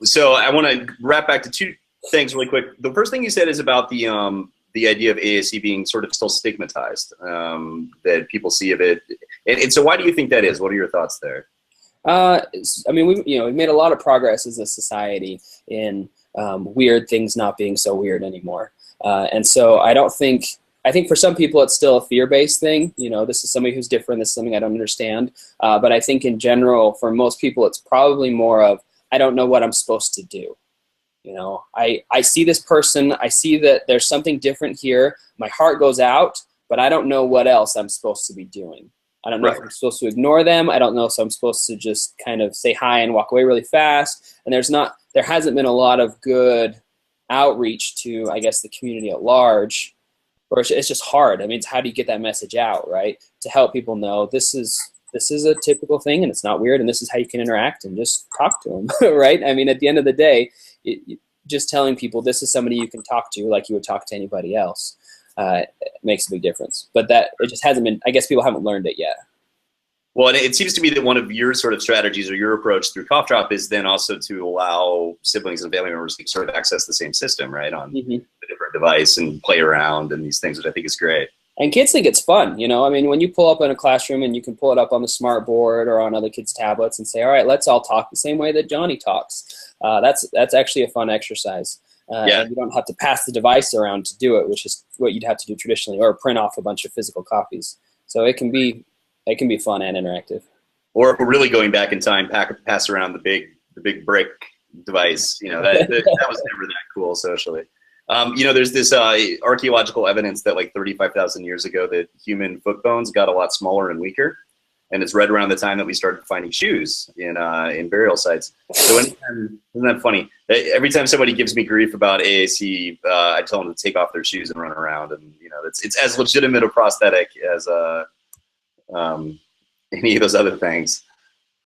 So I want to wrap back to two things really quick. The first thing you said is about the idea of AAC being sort of still stigmatized, that people see of it. And so why do you think that is? What are your thoughts there? I mean, we've made a lot of progress as a society in weird things not being so weird anymore. And so I think for some people it's still a fear-based thing. You know, this is somebody who's different. This is something I don't understand. But I think in general, for most people, it's probably more of, I don't know what I'm supposed to do. You know, I see this person, I see that there's something different here. My heart goes out, but I don't know what else I'm supposed to be doing. I don't know if I'm supposed to ignore them. I don't know if I'm supposed to just kind of say hi and walk away really fast. And there hasn't been a lot of good outreach to, I guess, the community at large, or it's just hard. I mean, it's how do you get that message out, right? To help people know this is a typical thing and it's not weird and this is how you can interact and just talk to them, right? I mean, at the end of the day, just telling people this is somebody you can talk to like you would talk to anybody else makes a big difference. But that it just hasn't been, I guess people haven't learned it yet. Well, and it seems to me that one of your sort of strategies or your approach through Cough Drop is then also to allow siblings and family members to sort of access the same system, right, on a different device and play around and these things, which I think is great. And kids think it's fun, you know. I mean, when you pull up in a classroom and you can pull it up on the smart board or on other kids' tablets and say, all right, let's all talk the same way that Johnny talks. That's actually a fun exercise. And you don't have to pass the device around to do it, which is what you'd have to do traditionally, or print off a bunch of physical copies. So it can be fun and interactive. Or if we're really going back in time, pass around the big brick device. You know, that was never that cool socially. You know, there's this archaeological evidence that like 35,000 years ago that human foot bones got a lot smaller and weaker. And it's right around the time that we started finding shoes in burial sites. So anytime, isn't that funny? Every time somebody gives me grief about AAC, I tell them to take off their shoes and run around. And, you know, it's as legitimate a prosthetic as any of those other things.